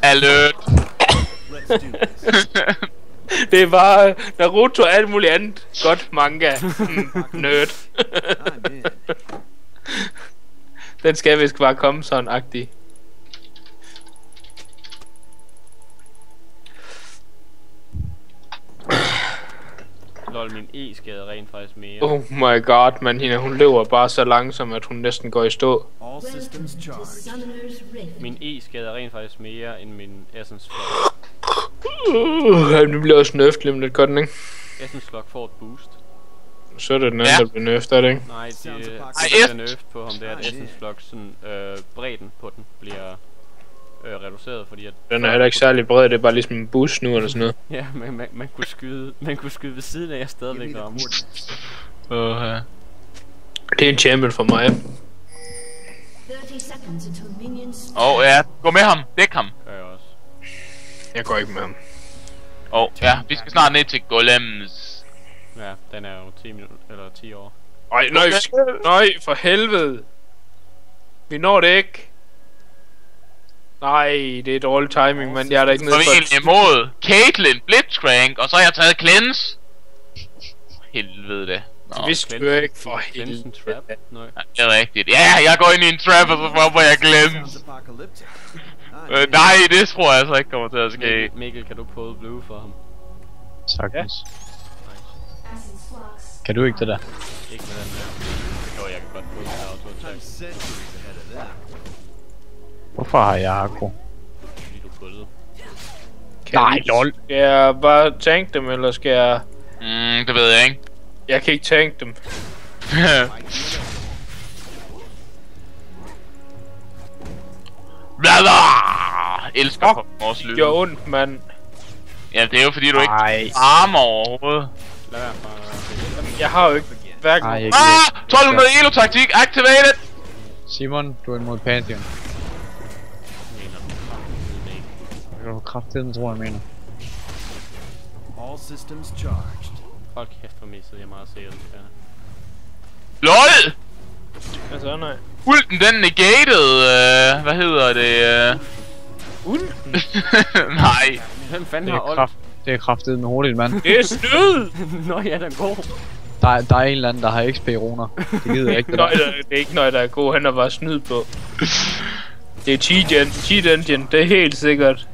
Alert! Det er bare Naruto og alt muligt andet. Godt manga. Nerd. Den skal vist bare komme sådan-agtig. Lol, min E-skade rent faktisk mere. Oh my god, man, hende, hun løber bare så langsomt, at hun næsten går i stå. Min E-skade rent faktisk mere end min Essence Flock. Nu bliver også nerfed lidt godt, ikke? Essence Flock får et boost. Så er det den anden, der bliver nerfed, er det ikke? Nej, det er nerfed på ham, det er at Essence Flock, sådan, bredden på den bliver reduceret, fordi at... Den er heller ikke særlig bred, det er bare ligesom en bus nu, eller sådan noget. Ja, men man kunne skyde ved siden af, jeg stadigvæk rammer. Det er en champion for mig. Ja, gå med ham, dæk ham. Gør jeg også. Jeg går ikke med ham. Ja, vi skal snart ned til Golems. Ja, den er jo 10 minutter, eller 10 år. Ej, nej, for helvede. Vi når det ikke. Nej, det er dårlig timing, men jeg er da ikke nede for... Så vi er imod Caitlyn, Blitzcrank, og så har jeg taget Cleanse. Helvede det. Vi skal ikke for helvede. Ja, det er rigtigt. Ja, jeg går ind i en trap, og så får jeg Cleanse. Nej, det tror jeg altså ikke kommer til at ske. Mikkel, kan du prøve blue for ham? Sagtens. Kan du ikke det der? Ikke med den der. Jo, jeg kan godt prøve det der. Hvorfor har jeg akro? Fordi du pullede. Nej, lol. Skal jeg bare tank dem, eller skal jeg... Det ved jeg ikke. Jeg kan ikke tank dem. Elsker på vores lyd. Det gør ondt, mand. Ja, det er jo fordi du ikke armer overhovedet. Lad være for... Jeg har jo ikke hverken... 1200 elo taktik activated! Simon, du er imod Pantheon. Det var kraftigt, tror jeg mener. All systems charged. Hold kæft, for missede jeg meget sikkert. LOL! Altså, nej. Ulten, den negated, hvad hedder det, Ulten? Nej. Hvem fanden har ult? Det er kraftigt med hurtigt, mand. Det er snyd! Nå ja, den er god. Der er en eller anden, der har XP-runer. Det gider jeg ikke. Det er ikke noget, der er god. Han er bare snyd på. Det er cheat engine, det er helt sikkert.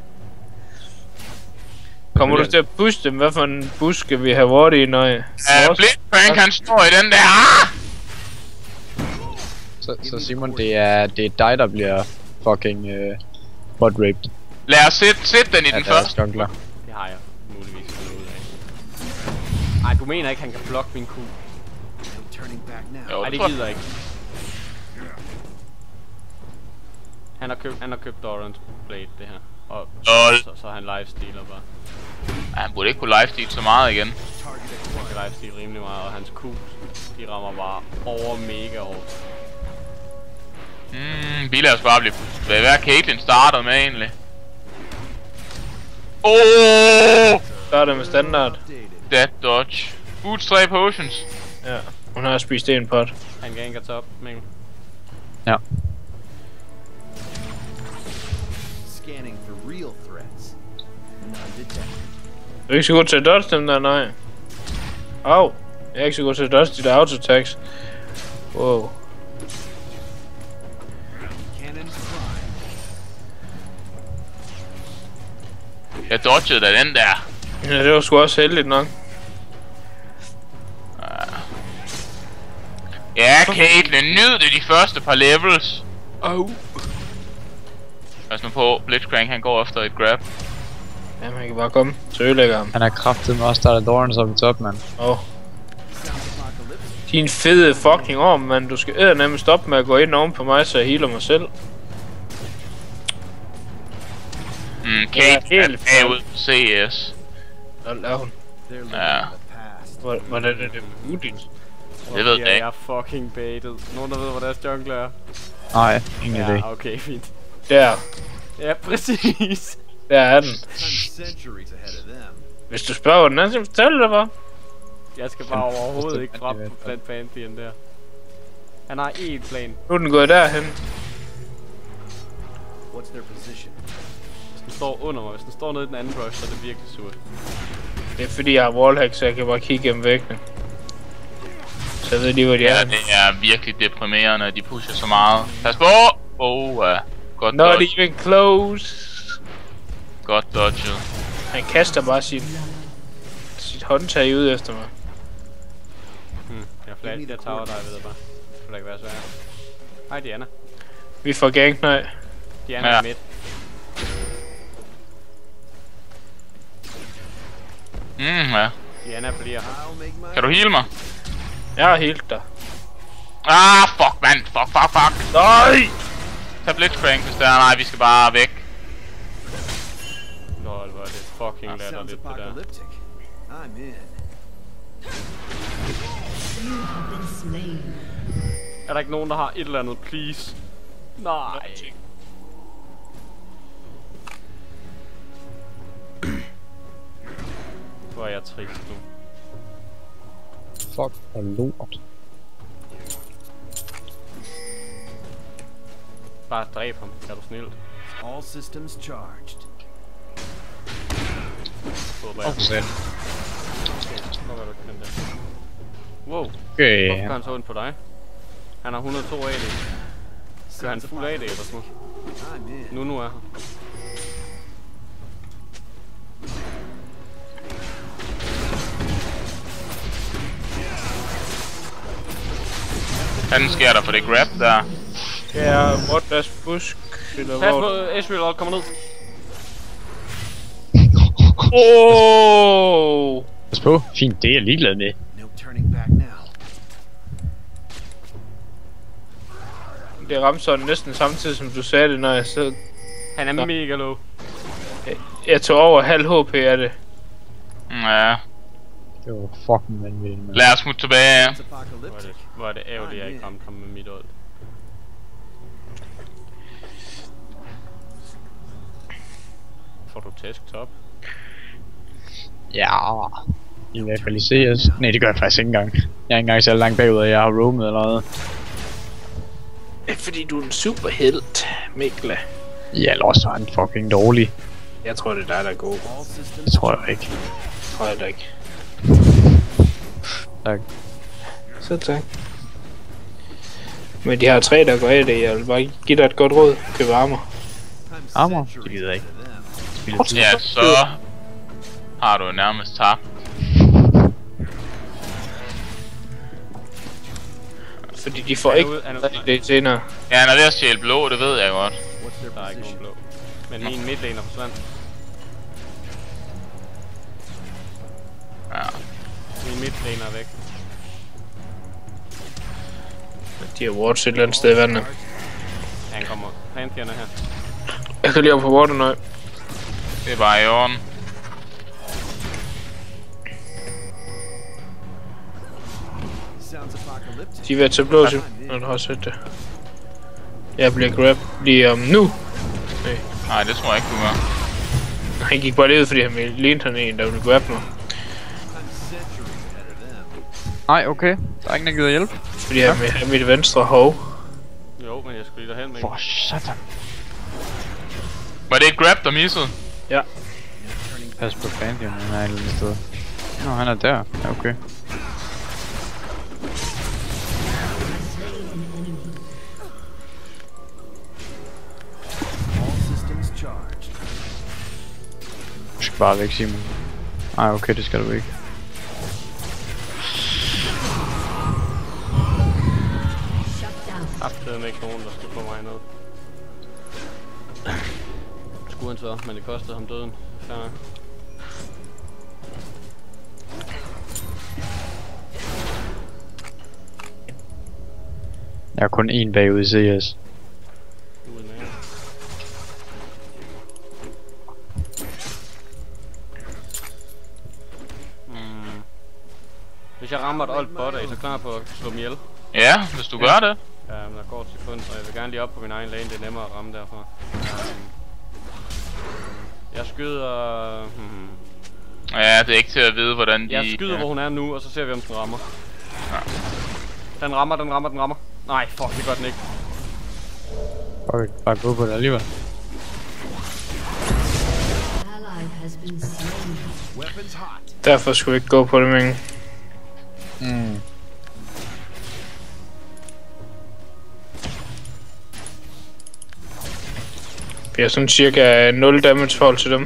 Kommer du til at pushe dem? Hvad for en bus skal vi have vores i, nøje? Blitzcrank, han står i den der. Så Simon, det er dig, der bliver fucking bot raped. Lad os sætte den i den første. Det har jeg muligvis fundet ud af. Ej, du mener ikke, han kan blokke min kugle? Jo, ej, det gider ikke. Han har købt Doran's Blade, det her. Og så han lifestealer bare. Ja, han burde ikke kunne lifesteal så meget igen. Han kan lifesteal rimelig meget, og hans Q's, de rammer bare over mega hårdt. Vi lader os bare blive... Hvad er Caitlyn starter med egentlig? Starter med standard. Dead dodge. Boots 3 potions. Ja, hun har spist en pot. Han ganker top, Mikkel. Ja. Scanning for real threats. Du er ikke så god til at dodge dem der, nej. Au. Jeg er ikke så god til at dodge de der auto-attacks. Wow. Jeg dodgede da den der. Ja, det var sgu også heldigt nok. Ja, Caitlyn, nyd det de første par levels. Pas nu på, Blitzcrank han går efter et grab. Jamen, han kan bare komme. Så ødelægger ham. Han er kraftet med også startet Dorans op i top, mand. Din fede fucking orm, mand. Du skal eddernemmen stoppe med at gå ind oven på mig, så jeg healer mig selv. Caitlyn er bagud på CS. Hvad laver hun? Ja. Hvordan er det muligt? Det ved jeg ikke. Jeg er fucking baited. Nogen der ved, hvor deres jungle er? Nej, ingen idé. Ja, okay, fint. Der. Ja, præcis. Der er den. Hvis du spørger, hvordan er det, så fortæl det bare. Jeg skal bare overhovedet ikke frem på blandt Pantheon der. Han har én plan. Nu er den gået derhen. What's their position? står under mig. Hvis den står nede i den anden brush, så er det virkelig surt. Det er fordi jeg har wallhack, så jeg kan bare kigge gennem væggene. Så jeg ved lige, hvor de er. Ja, det er virkelig deprimerende, at de pusher så meget. Pas på! Godt Not dodge. even close. Godt dodget. Han kaster bare sit håndtag ud efter mig. Jeg tager dig, ved jeg bare. Det skulle da ikke være svært. Hej Diana. Vi får gank, nej. Diana Ja. er midt. Ja. Diana bliver. I'll make my Kan du heal mig? Jeg har helt dig. Fuck, mand. Fuck. Nej! Tag Blitzcrank, hvis der er. Nej, vi skal bare væk. Lol, hvor er det fucking Sounds latterligt det der. apocalyptic. I'm in. Er der ikke nogen, der har et eller andet, please? Nej. Hvor er jeg trist nu. Fuck og lort. Bare dræb ham, er du snilt? All systems charged. Håber jeg. Sæt. Hvorfor er du ikke den der? Wow, Okay. hvorfor gør han så ondt på dig? Han har 102 AD. Gør han fuld AD eller sådan noget? I'm in. Nu er han. Hvad sker der for det grab der? Ja, what does busk? Eller Pas hvor? på, Ezreal kommer ned. Oh! Pas på. Fint, det er jeg ligeglad med. No turning back now. Det ramte sådan næsten samtidig som du sagde det, når jeg sad. Han er mega low. Jeg tog over halv HP af det. Ja. Det var fucking vanvittigt, mand. Lad os smutte tilbage. It's apocalyptic. Hvor er det ærgerligt, at jeg ikke ramte ham med mit ult. Får du tæsk top? Ja. I hvert fald i CS. Nej, det gør jeg faktisk ikke engang. Jeg er ikke engang så langt bagud, at jeg har roamet eller noget. Det er fordi du er en superhelt, Mikla. Ja, eller også er han fucking dårlig. Jeg tror det er dig, der er god. All systems Det tror jeg ikke. Det tror jeg da ikke. Tak. Så tak. Men de har 3, der går af det. Jeg vil bare give dig et godt råd. Køb armor. I'm Armor? centuries Det gider jeg ikke. ahead of them. Ja, så har du nærmest tabt. Fordi de får ikke det senere. Ja, han er ved at stjæle blå, det ved jeg godt. What's their Der er ikke nogen position? blå. Men min midlaner forsvandt. Ja. Min midlaner er væk. De har wards et eller andet sted i vandet. Han kommer. Pantheerne her. Jeg kan lige op på warden, nøj. Det er bare i orden. Sounds apocalyptic. De er ved at tage blå til, når du har set det. Jeg bliver grab lige nu. Nej, det tror jeg ikke, du gør. Han gik bare lige ud, fordi han lignede han en, der ville grab mig. I'm centuries ahead of them. Nej, okay. Der er ingen, der gider hjælpe. Fordi han er mit venstre hov. Jo, men jeg skulle lige derhen med. For satan. Var det et grab, der missede? Ja. Pas på Pantheon, han er et eller andet sted. Nå, han er der. Ja, okay. All systems charged. Du skal bare væk, Simon. Nej, okay, det skal du ikke. Kraftedeme ikke nogen, der skulle få mig ned. Skulle han så, men det kostede ham døden. Fair nok. Jeg er kun én bagud i CS. Uden af. Hvis jeg rammer et old bot, er I så klar på at slå mig ihjel? Ja, hvis du gør det. Ja, men der går et sekund, og jeg vil gerne lige op på min egen lane, det er nemmere at ramme derfra. Jeg skyder... Ja, det er ikke til at vide, hvordan de... Jeg skyder, hvor hun er nu, og så ser vi, om den rammer. Den rammer. Nej, fuck, det gør den ikke. Okay, bare gå på det alligevel. has been slain. Weapons hot. Derfor skulle vi ikke gå på det, men... Vi har sådan cirka 0 damage forhold til dem.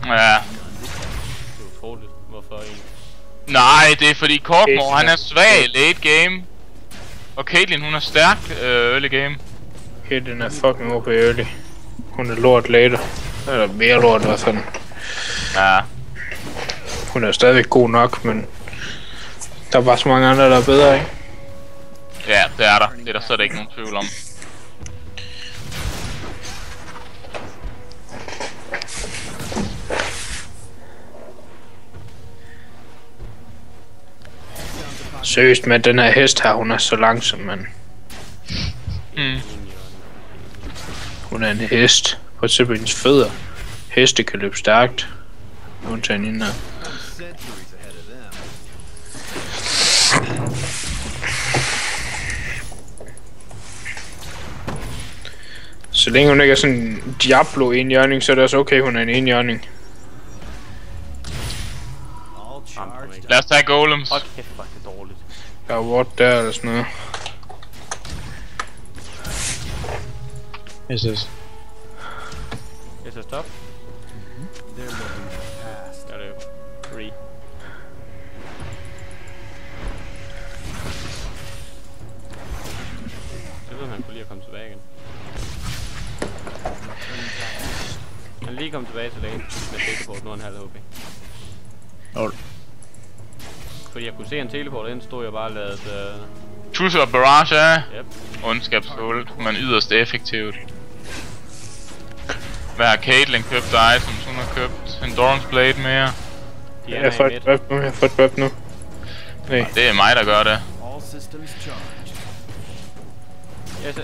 Ja. Det er utroligt. Hvorfor egentlig? Nej, det er fordi Korkmore, han er svag late game. Og Caitlyn, hun er stærk early game. Okay, den er fucking OP early. Hun er lort later. Eller mere lort i hvert fald. Ja. Hun er stadigvæk god nok, men... Der er bare så mange andre, der er bedre, ikke? Ja, det er der. Det er der slet ikke nogen tvivl om. Seriøst, men den her hest her, hun er så langsom, mand. Hun er en hest. Prøv at se på hendes fødder. Heste kan løbe stærkt. Undtagen hende her. Centuries ahead of them. Så længe hun ikke er sådan en Diablo enhjørning, så er det også okay, hun er en enhjørning. All charged. Lad os tage golems. Hold kæft, hvor er det dårligt. Der er ward der eller sådan noget. SS. SS top. They're looking past. Ja, det er jo 3. Jeg ved, han kunne lige at komme tilbage igen. Han er lige kommet tilbage til lane med teleport, nu er han halv HP. Lol. Fordi jeg kunne se en teleport ind, stod jeg bare og ladet... Truce og barrage er Yep. ondskabsfuldt, men yderst effektivt. Hvad har Caitlyn købt af items? Hun har købt en Doran's Blade mere. De er Jeg har fået i et midt. buff nu, jeg har fået et buff nu. Nej. Det er mig, der gør det. All systems charged. Yes,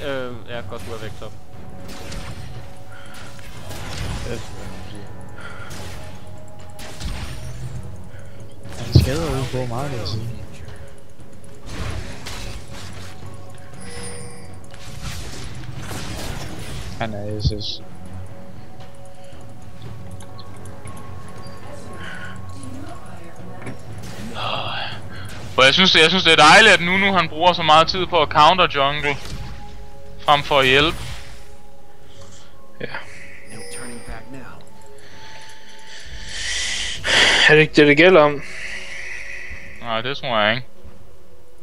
ja, godt du er væk top. Han skader ude på meget, vil jeg sige. Han er SS. For jeg synes det er dejligt, at nu han bruger så meget tid på at counter jungle. Frem for at hjælpe. Ja. No turning back now. Er det ikke det, det gælder om? Nej, det tror jeg ikke.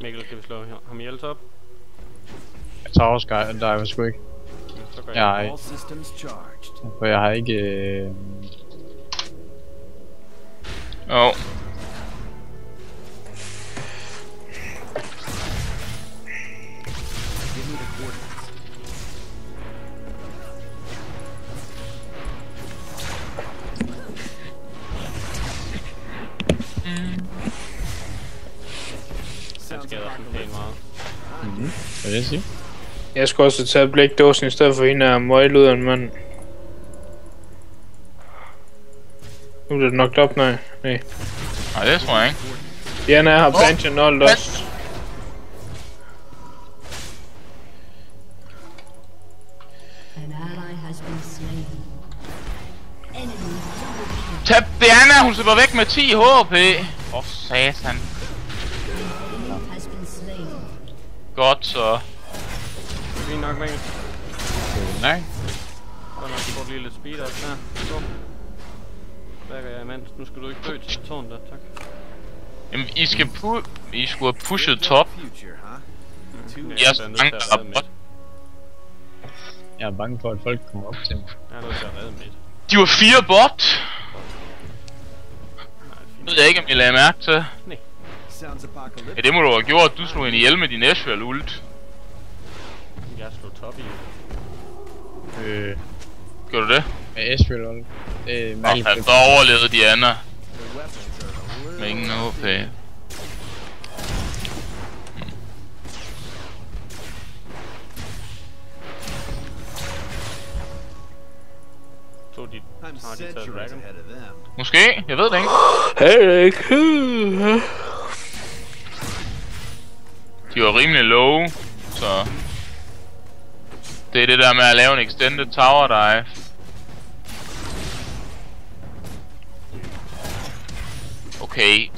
Mikkel, kan vi slå ham ihjel top? Jeg tager også diver sgu ikke. Så gør Jeg har All ikke. systems charged. For jeg har ikke... Jo. Give me the coordinates. Han skader sådan pænt meget. Hvad vil jeg sige? Jeg skulle også tage blækdåsen i stedet for hende af møgluderen, mand. Nu er det knocked op, nej. Nej, det tror jeg ikke. Diana har Banshee og Lost. An ally has been slain. Enemy double kill. Tab Diana, hun slipper væk med 10 HP. Satan. Enemy has been slain. Godt så. Fint nok, Mikkel. Nej. Godt nok, får lige lidt speed up der. Så. Backer jeg imens. Nu skal du ikke dø til tårn der, tak. Jamen, I skulle have pushet top. Future, huh? Too Jeg Jeg er er nødt til bange at for redde midt. Jeg er bange for, at folk kommer op til mig. Jeg er nødt til at redde midt. De var 4 bot. Nej, det er Det fint. ved jeg ikke, om I lagde mærke til. sounds Ja, apocalyptic. det må du have gjort. Du slog hende ihjel med din Ezreal ult. Jeg slog top i. Gjorde du det? Med Ezreal ult. Det er Nå, mærkeligt. han så overlevede Diana. The weapons are a Med little ingen HP. Tog de... I'm Har de taget centuries Dragon? ahead of them. Måske? Jeg ved det ikke. Henrik. De var rimelig low. Så... Det er det der med at lave en extended tower dive. Okay.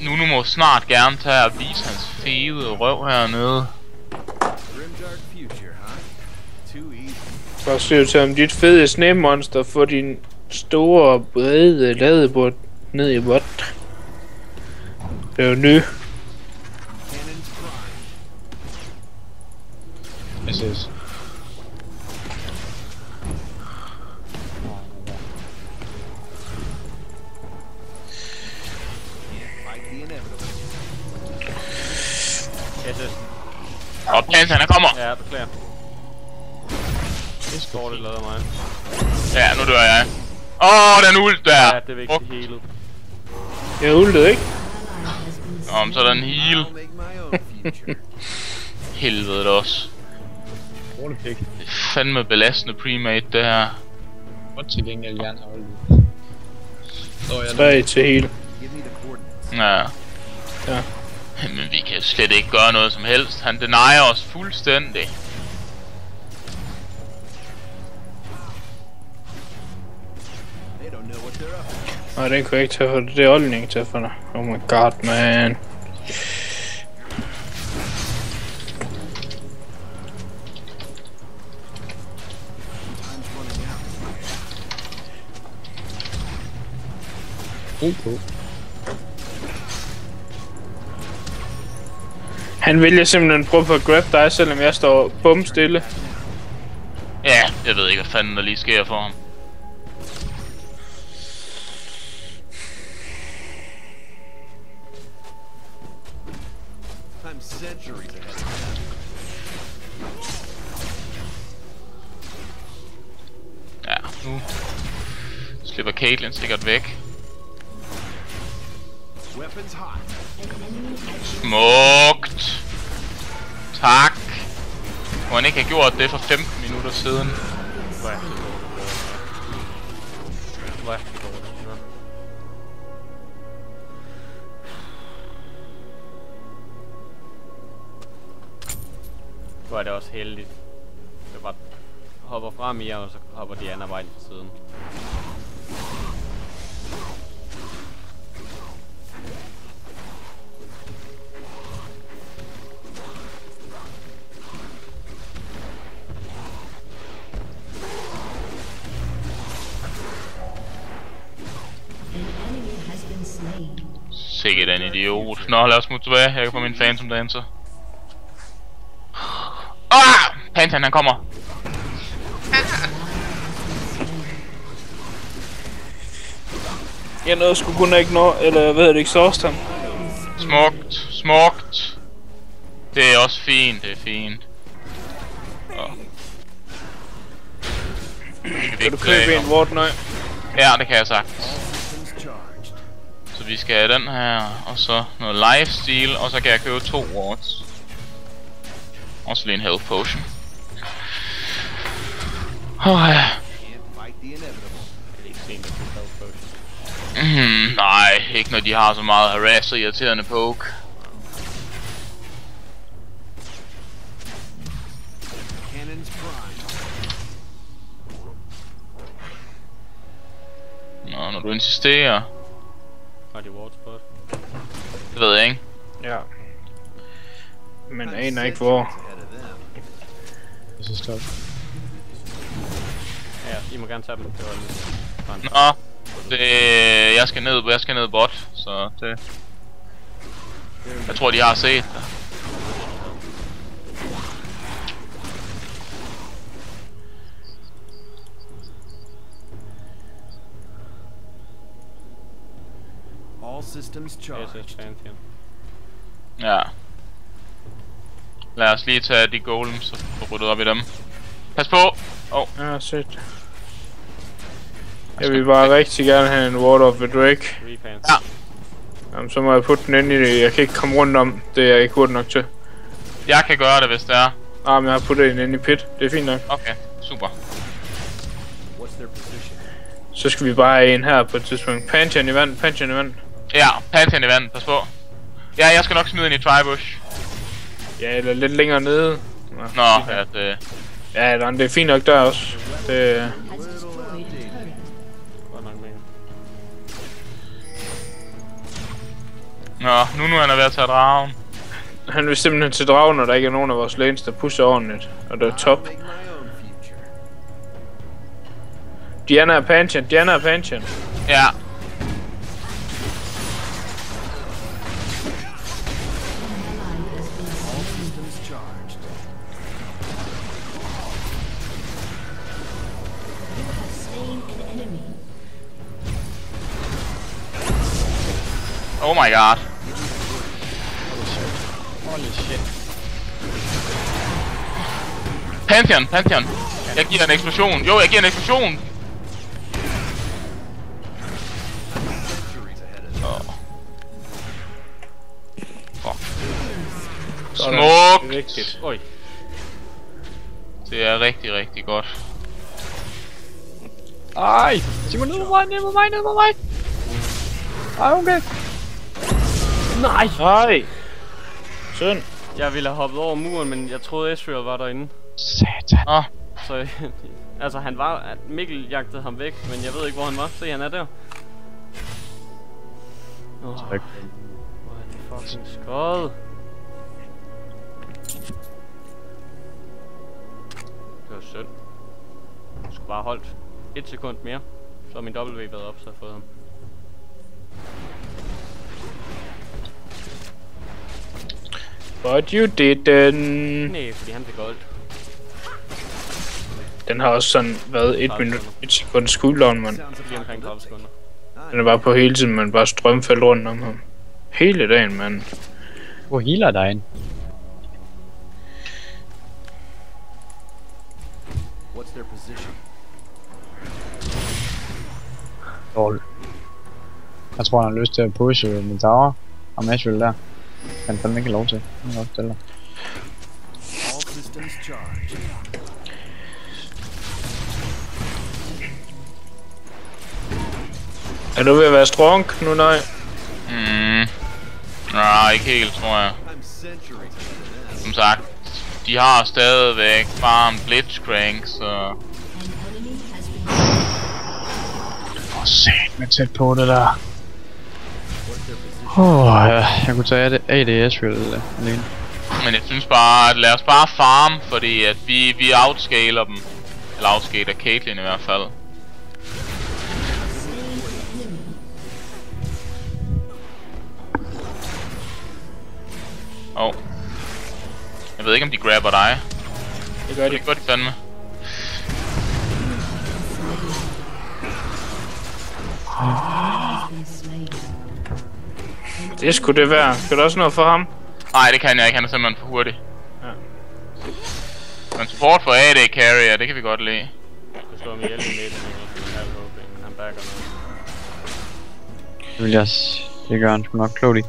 Nu må snart gerne tage og vise hans fede røv hernede. Grimdark future, huh? Too easy. Bare skriv til om dit fede snemonster for din store brede ladebord ned i bot. Det er jo ny. Cannon's prime. SS. Fight the inevitable. SS. Og Pantheon, han kommer! Ja, beklager. Det er Dårligt lavet af mig. Ja, nu dør jeg. Den ult der! Ja, det er vigtigt healet. Jeg ultede ikke. Så er der en heal. I'll make my own future. Helvede det også. Dårlig pick. Det er fandme belastende premade det her. Godt til gengæld gerne have holdt. 3 til hele. Give me the coordinates. Ja. Ja. Men vi kan slet ikke gøre noget som helst. Han denier os fuldstændig. They don't know what they're up against. Nej, den kunne jeg ikke tage for det. Det er Olden ikke tage for dig. Oh my god, man. Time's running out. OK. Han vælger simpelthen at prøve på at grab dig, selvom jeg står bum stille. Ja, jeg ved ikke hvad fanden der lige sker for ham. I'm centuries ahead of them. Ja, nu slipper Caitlyn sikkert væk. Weapons hot. Smukt. Tak. Må han ikke have gjort det for 15 minutter siden? Hvor er det dårligt. Hvor er det dårligt. Hvor er det også heldigt. Jeg bare hopper frem i, og så hopper de andre vej fra siden. Sikkert en idiot. Nå, lad os smutte tilbage. Jeg kan få min Phantom Dancer. Pantheon, han kommer. Jeg nåede sgu kun ikke nå, eller jeg ved det ikke, exhaust ham. Smukt, smukt. Det er også fint, det er fint. Kan du købe en ward nøj? Ja, det kan jeg sagtens. Systems charged. Så vi skal have den her, og så noget lifesteal, og så kan jeg købe 2 wards. Også lige en health potion. Ja. Can't fight the inevitable. Det er ikke sent at få health potion. Nej, ikke når de har så meget harass og irriterende poke. Cannon's prime. Nå, når du insisterer. Har de ward spot? Det ved jeg ikke. Ja. Men I'm aner ikke hvor. centuries ahead of them. Det er så stop. Ja, I må gerne tage dem. Det var lidt. Nå, det, jeg skal ned bot, så det. Jeg tror de har set det. All systems charged. SS Pantheon. Ja. Lad os lige tage de golems og få ryddet op i dem. Pas på! Ja, sødt. Jeg vil bare rigtig gerne have en Ward of the Drake. Repants. Ja. Jamen, så må jeg putte den ind i det. Jeg kan ikke komme rundt om. Det er jeg ikke hurtigt nok til. Jeg kan gøre det, hvis det er. Ah, men jeg har puttet den ind i pit. Det er fint nok. Okay, super. What's their position? Så skal vi bare have en her på et tidspunkt. Pantheon i vand, Pantheon i vand. Ja, Pantheon i vandet, pas på. Ja, jeg skal nok smide ind i Tribush. Ja, eller lidt længere nede. Nå, ja, det. Ja, det er fint nok der også. Det... Has destroyed a turret. Godt nok med. Nå, nu er han ved at tage dragen. Han vil simpelthen til dragen, når der ikke er nogen af vores lanes, der pusher ordentligt. Og det er top. Make my own future. Diana er Pantheon, Diana er Pantheon. Ja. All systems charged. You have slain an enemy. Oh my god. Holy shit. Pantheon, Pantheon. Jeg giver en eksplosion. Jo, jeg giver en eksplosion. Centuries ahead of Fuck. Sådan. Smuk. Det er vigtigt. Oj. Det er rigtig, rigtig godt. Ej! Simon, ned med mig, ned med mig, ned med mig! Ej, okay. Nej! Nej! Synd. Jeg ville have hoppet over muren, men jeg troede Ezreal var derinde. Satan. Åh, Så altså han var... Mikkel jagtede ham væk, men jeg ved ikke hvor han var. Se, han er der. Hvor er det fucking skød. Det var synd. Jeg skulle bare holdt 1 sekund mere. Så er min W været op, så jeg fået ham. But you didn't. Nej, fordi han fik gold. Den har også sådan været 1 minut, 1 sekund cooldown, man. sounds Lige omkring 30 apocalyptic. sekunder. Den er bare på hele tiden, man bare strømfældt rundt om ham. Hele dagen, mand. Hvor healer dig ind? What's their position? Lol. Jeg tror, han har lyst til at pushe min tower. Og Mashville der. Han fandme ikke lov til. Han kan godt stille dig. All systems charged. Er du ved at være strong nu, nej? nej, ikke helt, tror jeg. I'm centuries ahead of them. Som sagt, de har stadigvæk bare en blitzcrank, så... An enemy has been For sat med tæt på det der. What's their position? Ja, jeg kunne tage ADS alene. Men jeg synes bare, at lad os bare farme, fordi at vi outscaler dem. Eller outscaler Caitlyn i hvert fald. Oh. Jeg ved ikke om de grabber dig. Det gør de. Det gør de fandme. been slain. Det skulle det være. Skal du også noget for ham? Nej, det kan jeg ikke. Han er simpelthen for hurtig. Ja. Men support for AD carrier, det kan vi godt lide. Jeg skulle slå ham ihjel i midten, men han backer noget. Det vil jeg det gør han sgu nok klogt i.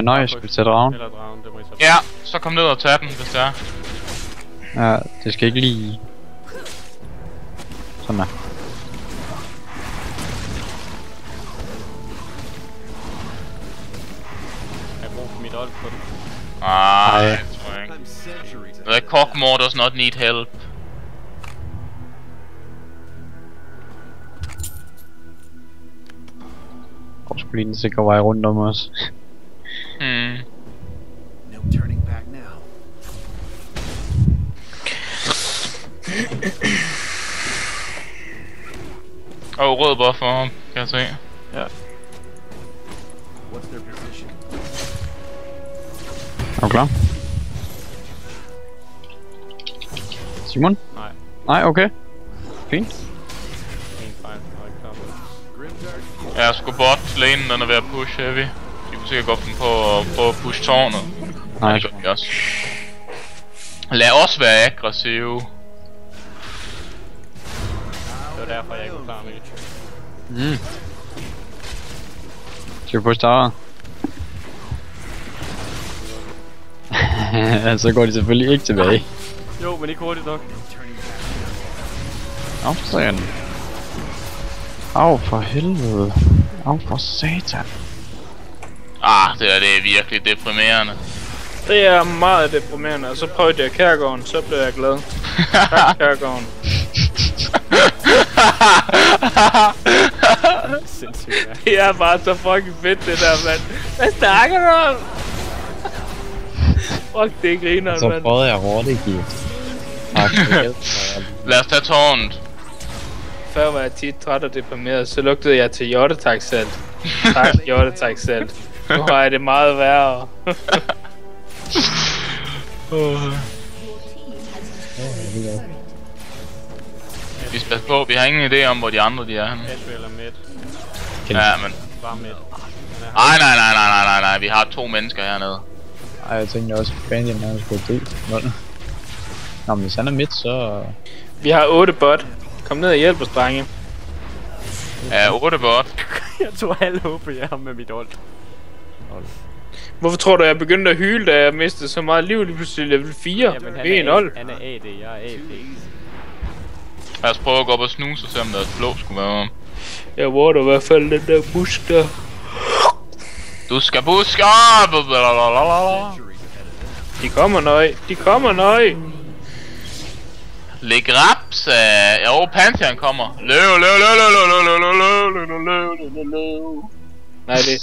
Nå, jeg skulle tage dragen. Eller dragen, det må I så... Ja, så kom ned og tag den, hvis det er. Ja, det skal ikke lige... Sådan der. Jeg bruger for mit ult på den. Nej, Ej. det tror jeg ikke. I'm centuries ahead. The Cockmore does not need help. Og skulle lige den sikre vej rundt om os. Hmm. No turning back now. Rød buff for ham, kan jeg se. What's their position? Er du klar? Simon? Nej, Nej, okay. Fint. helt fejl. Jeg er ikke klar på det. Grimdark Jeg skulle bot, lanen den er ved at push heavy. De kunne sikkert godt finde på at prøve at push tårnet. Nej, Det gør vi også. Lad os være aggressive. Det var derfor, jeg ikke var klar med det. Skal vi på starter? Så går de selvfølgelig ikke tilbage. Jo, men ikke hurtigt nok. turning back. Au, sådan. Au, for helvede. Au, for satan. Det er virkelig deprimerende. Det er meget deprimerende, og så prøvede jeg Kærgården, så blev jeg glad. Tak, Kærgården. Sindssygt, ja. Det er bare så fucking fedt, det der, mand. Hvad snakker du om? Fuck, det griner, Så mand. prøvede jeg Rottegift. Lad os tage tårnet. Før var jeg tit træt og deprimeret, så lugtede jeg til hjortetaksalt. Tak, hjortetaksalt. Nu har jeg det meget værre. Vi skal passe på, vi har ingen idé om, hvor de andre de er henne. Ezreal er midt. Ja, men... Bare midt. Nej, vi har 2 mennesker hernede. Ej, jeg tænkte også, at Bandian havde skulle dø. Nå, men hvis han er midt, så... Vi har 8 bot. Kom ned og hjælp os, drenge. Ja, 8 bot. Jeg tog halv HP af ham med mit ult. Hvorfor tror du, jeg begyndte at hyle, da jeg mistede så meget liv lige pludselig level 4? Jamen, Det er en hold. han er AD, jeg er AP. Lad os prøve at gå op og snuse og se, om der er blå skulle være om. Jeg water i hvert fald den der busk der. Du skal buske op! De kommer nøj. De kommer nøj. Læg raps af... Jo, Pantheon kommer. Løv. Nej, det er...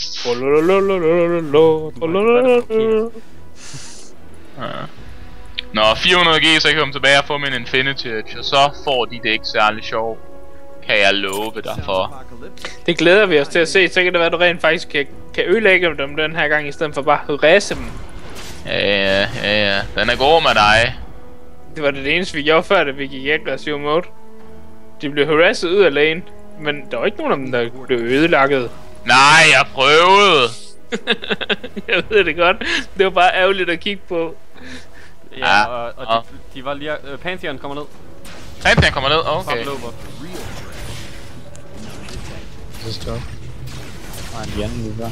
Nå, 400G, så jeg kan komme tilbage og få min Infinity Edge, og så får de det ikke særlig sjovt. Kan jeg love dig for. Det glæder vi os til at se. Så kan det være, at du rent faktisk kan ødelægge dem den her gang, i stedet for bare at ræse dem. Ja. Den er god med dig. Det var det eneste, vi gjorde før, da vi gik i aggressiv mode. De blev harasset ud af lane, men der var ikke nogen af dem, der blev ødelagt. Nej, jeg prøvede. Jeg ved det godt. Det var bare ærgerligt at kigge på. Ja, og de var lige... Pantheon kommer ned. Pantheon kommer ned, okay. Så stop. Nej, en anden lige der.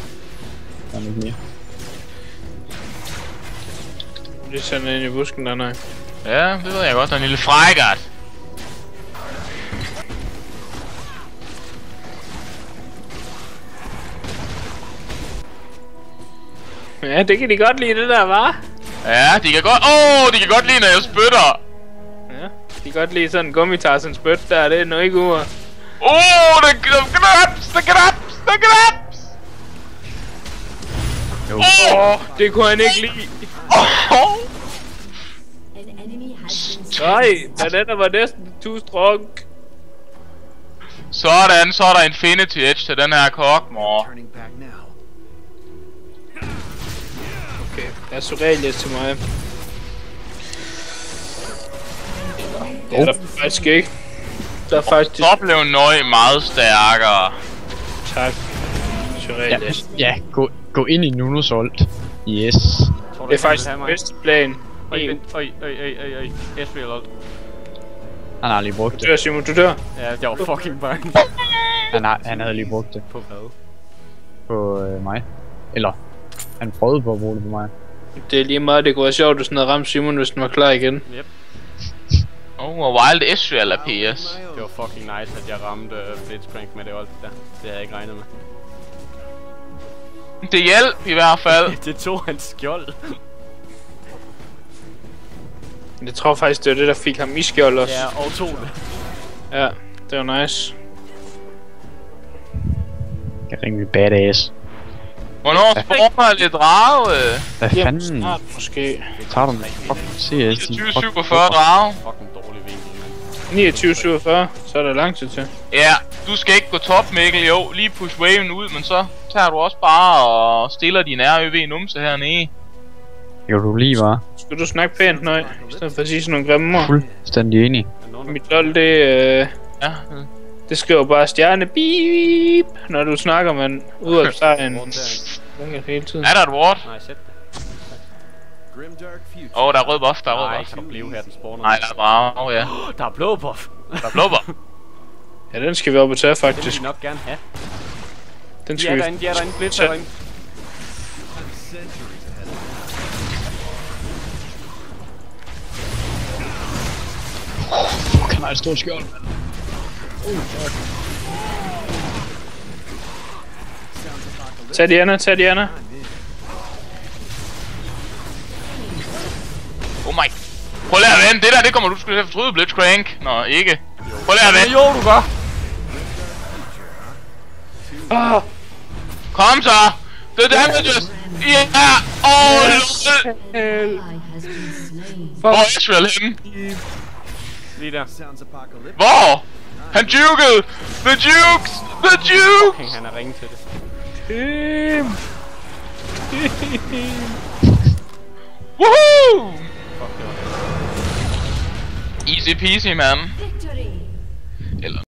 Der er ikke mere. Det sender ind i busken der, nej. Ja, det ved jeg godt. Der er en lille frækkert. Ja, det kan de godt lide, det der, var. Ja, de kan godt... de kan godt lide, når jeg spytter. Ja, de kan godt lide sådan en gummitarsen spyt der, det er noget ikke uger. The grabs! Det kunne han ikke lide. An enemy has been Nej, den der var næsten too strong. Sådan, så er der Infinity Edge til den her kokmor. Turning back now. Okay, der er Sorelius til mig. Det er der faktisk ikke. Der er faktisk... Så blev Nøj meget stærkere. Tak. Sorelius. Ja, gå ind i Nunus ult. Yes. Det er faktisk den bedste plan. Øj. Ezreal ult. Han har lige brugt Du det. dør, Simon, du dør. Ja, jeg var fucking bange. Han havde lige brugt det På hvad? på mig. Eller, han prøvede på at bruge det på mig. Det er lige meget, det kunne være sjovt, hvis den havde ramt Simon, hvis den var klar igen. Yep. Og Wild Ezreal er PS. Det var fucking nice, at jeg ramte Blitzcrank med det ult der. Det havde jeg ikke regnet med. Det hjælp i hvert fald. Det tog hans skjold. Jeg tror faktisk, det var det, der fik ham i skjold også. Ja, og tog det. Ja, det var nice. Det er rimelig badass. Hvornår får man lidt drage? Hvad Jamen, fanden? snart måske. Tager du med fucking CS? 2047 drage. Fucking dårlig vinkel, mand. 29-47, så er der lang tid til. Ja, du skal ikke gå top, Mikkel. Jo, lige push waven ud, men så tager du også bare og stiller din RØV numse hernede. Jo, du lige var. Skal du snakke pænt, nej? I stedet for at sige sådan nogle grimme ord. Fuldstændig enig. Mit lol, det, Ja. det skriver bare stjerne beep, når du snakker, man ud af sejren. Hele tiden. Er der et ward? Nej, sæt det. Grimdark future. Der er rød buff, der er rød Nej, buff. kan du blive her, den spawner. Nej, der er drage, ja. Der er blå buff. Der er blå buff. Ja, den skal vi op og tage, Det vil faktisk. vi nok gerne have. Den De skal er vi... derinde, Blitz er derinde. Centuries ahead of us. Han har et stort skjold, mand. Tag Diana. Oh my. Prøv lige at vende. Det der, det kommer du til at fortryde, Blitzcrank. Nå, ikke. Prøv lige at vende. Jo, du gør. Ah! Kom så! The damages! Yeah! Oh, lol! Ally has been slain. Hvor er Ezreal henne? Lige der. Sounds apocalyptic. Hvor? Han jukede! The jukes! The jukes! Fucking, han er ringe til det. Team! Woohoo! Fuck, det var det. Easy peasy, man. Victory. Eller